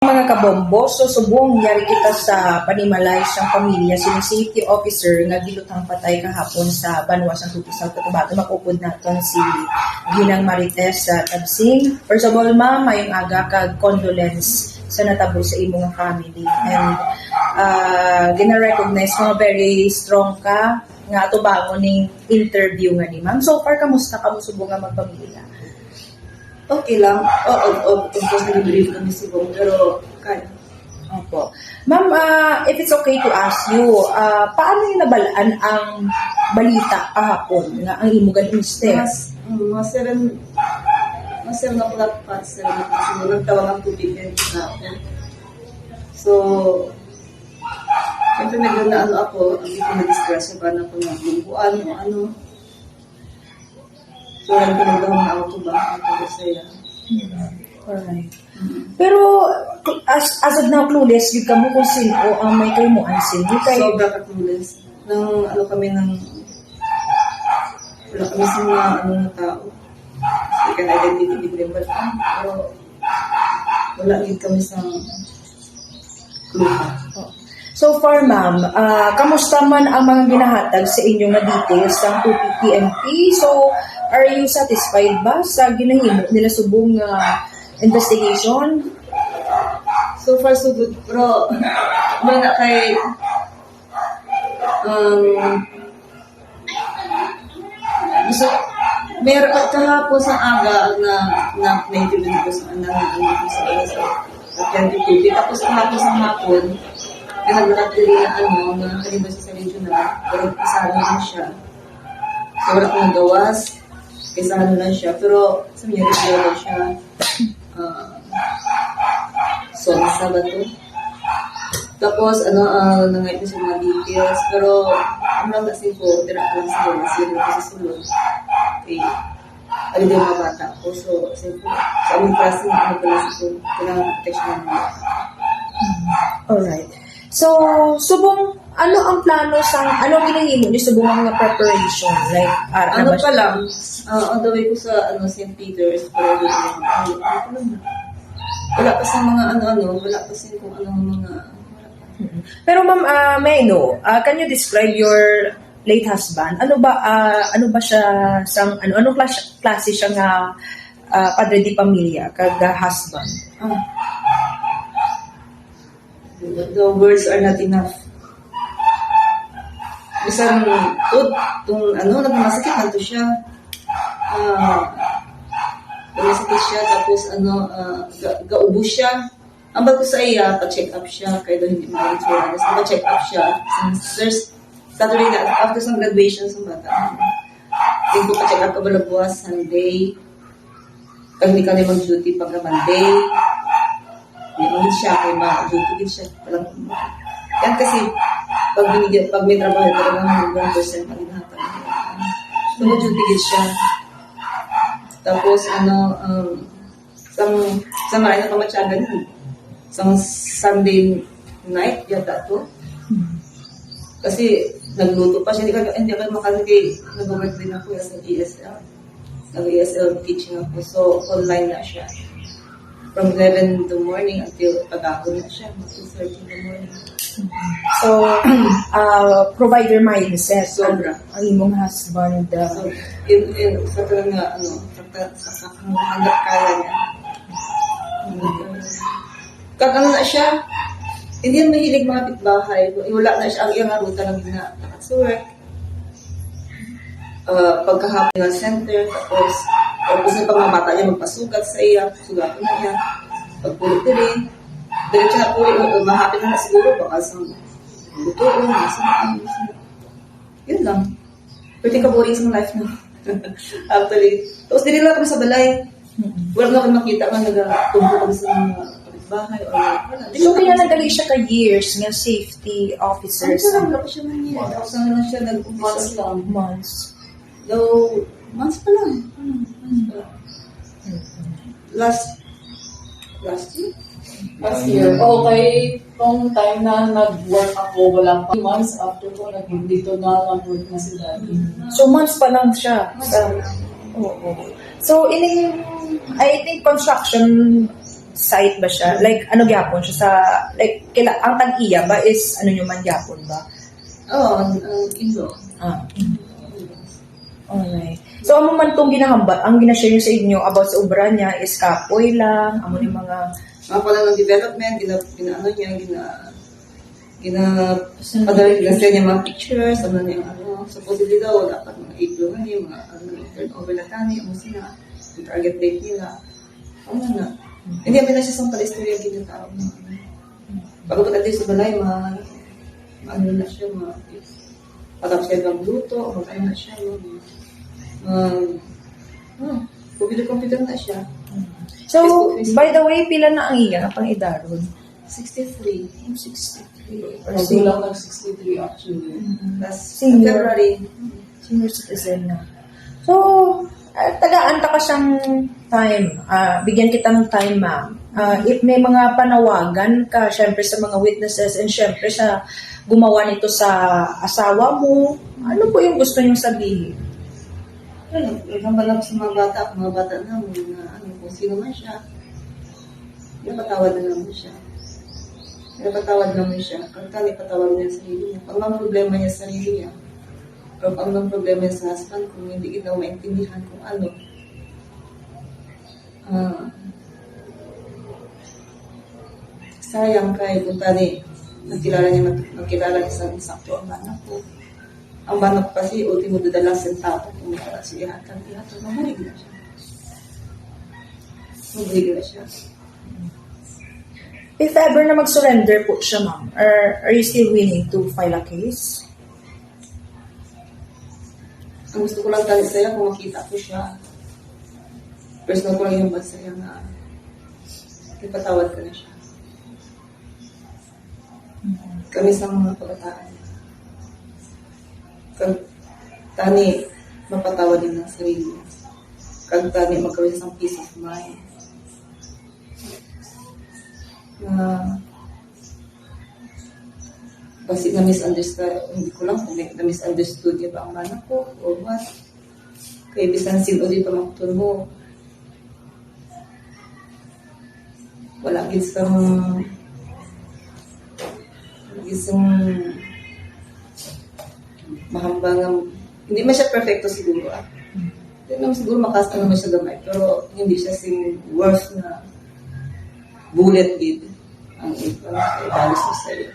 Mga kabombo, so subong yari kita sa panimalay siyang pamilya, sino safety officer nga gilutang patay kahapon sa Banwa sa Tupi South Cotabato. Makupod naton si Ginang Marites sa Tabsing. First of all, ma'am, mayong aga kag condolence sa natabo sa imong family. And gina-recognize mga very strong ka nga ato bago ning interview nga ni ma'am. So far, kamusta ka mo subong nga magpamilya? Okay lang. Oo, tapos nag-brief kami si Bong, pero kaya. Opo. Ma'am, if it's okay to ask you, paano yung nabalaan ang balita kahapon nga ang imugan mister? Mga 7 na pala pa, 7 na pala. So, nagtawag ang tubig na ako. So, siyempre nag-ano ako, hindi ko na-discuss yung paano ko nag-bumbuan o ano. So, nagtawag na ako ba? Ako sa'yo. Alright. Pero, as of now, clueless, yung kamo kung sino ang may kayo mo ansin. Sobra ka-clueless. Nang ano kami ng wala kami sa mga na tao. We can identify them, but pero wala din kami sa clue. So far, ma'am, kamusta man ang mga ginahatag sa inyong na details ng 2PNP? So, are you satisfied ba sa ginahimo nila subong investigation? So far, so good. Pero, wala kay gusto, meron at kahapon sa aga na interview ko sa TV. Tapos kahapon sa hapon, naglatili na na kaliba siya sa regional, pero kasama lang siya. So, wala akong nagawas, kasama lang siya, pero sabi niya, review lang siya. Sonsa ba to? Tapos, nangayit na siya mga details, pero ang lang kasi ko, direct lang siya, nasira ko sa sulod. Okay. Ano din mga bata ko, so, sa aming klase, pala ko, kailangan protection ng mga. Alright. So, subong, ano ang plano ano ginahimo ni subong mga preparation? Like, ano pa lang, on the way ko sa St. Peter's, pero wala pa sa mga wala pa sa kung mga. Pero ma'am, may I know, can you describe your late husband? Ano ba siya anong klase siya nga padre di pamilya kag husband? The words are not enough. Isang nagmasakit na to siya. Nagmasakit siya, tapos gaubo siya. Ang bago sa iya, pa-check up siya, kaya doon hindi ma-insurance. Pa-check up siya. Since Saturday na, after sa graduation sa bata. Tingko pa-check up ka ba buwas, Sunday. Pag hindi ka na mag-duty pag Monday. Hindi siya, kaya ma-duty siya. Yan kasi, pag may trabaho, talagang 1% mag-inahatan. So, mag-duty siya. Tapos, sa marami na pamatyagan sa Sunday night, yata to. Kasi, nagluto pa siya. Hindi ka makalagay. Nag-work din ako sa ESL. Nag-ESL teaching ako. So, online na siya. From 11 in the morning until pag-ako na siya. 2:30 in the morning. So, provider mindset. Sobra. Ang imong husband. So, sa talaga, sa hanggat kaya niya. Kag na siya, hindi yan mahilig mga pitbahay. Wala na siya ang iyang ruta ng ginakat sa work. Pagkahapon ng center, tapos na pag mga bata niya magpasugat sa iya, sugatin na niya. Pagpulit na rin. Diretso na po rin, mahapin na siguro, baka sa butuon, yun lang. Pero ka boring sa life na. Actually. Tapos din lang kami sa balay. Wala na kami makita nga nag-tumpo kami sa mga bahay or wala. So, pinanagali siya ka years nga safety officer. Wala pa siya man years. Tapos na siya nag-months lang. Months. Though, months pa lang. Last year? Last year. Okay, nung time na nag-work ako, walang 2 months after ko, dito na nag-work na si Daddy. So, months pa lang siya. Oo. So, I think construction site ba siya? Like, ano gyapon siya sa, like, ang tag-iya ba is, ano nyo man gyapon ba? Oo, Indo. Ah. Alright. So, amo man itong ginahamba, ang ginashare nyo sa inyo about sa obra niya is kapoy lang, amo yung mga, Mga pala ng development, padala niya mga pictures, ano niya, supposedly daw, dapat mga April na niya, mga turnover na tani, sila, yung target date nila. Ano na. Hindi, amin na siya sa pala-istorya ginatao. Pagkapat natin sa balay, ano na siya, pagkap siya ng luto, ano na siya, computer na siya. so, by the way, pila na ang iya, pang idaron? 63. 63. Kasi lang nag-63 actually. Last Senior. February. Senior citizen na. So, tagaan ka siyang time. Bigyan kita ng time, ma'am. If may mga panawagan ka, syempre sa mga witnesses and syempre sa gumawa nito sa asawa mo, ano po yung gusto niyong sabihin? Naghambalan ko sa mga bata na kung sino man siya. Napatawad na naman siya. Kaya patawad niya sa sarili niya. Pag may problema niya sa sarili niya, o pag may problema niya sa husband, kung hindi kita maintindihan kung ano, sayang kay kung nagkilala niya sa sakto ang anak ko. Ang banak kasi, ultimo dadalang sentado, kung may oras siya, mabulig na siya. If ever na mag-surrender po siya, ma'am, are you still willing to file a case? Ang gusto ko lang talaga sa'yo kung makita ko siya. Personal ko lang yung masaya na ipatawad ko na siya. Kami sa mga kabataan. Kag tani, mapatawad din ng sarili niya. Kag tani, magkawin sa peace of mind. Na basi na misunderstood, hindi ko lang kung na-misunderstood niya ba ang anak ko or what. Kaya bisan sino di pa makutun mo. Wala gisang mahambangang, hindi man siya perfecto siguro Hindi naman siguro makasta naman siya gamay, pero hindi siya worth na bullet bid ang ibalis mo sa'yo.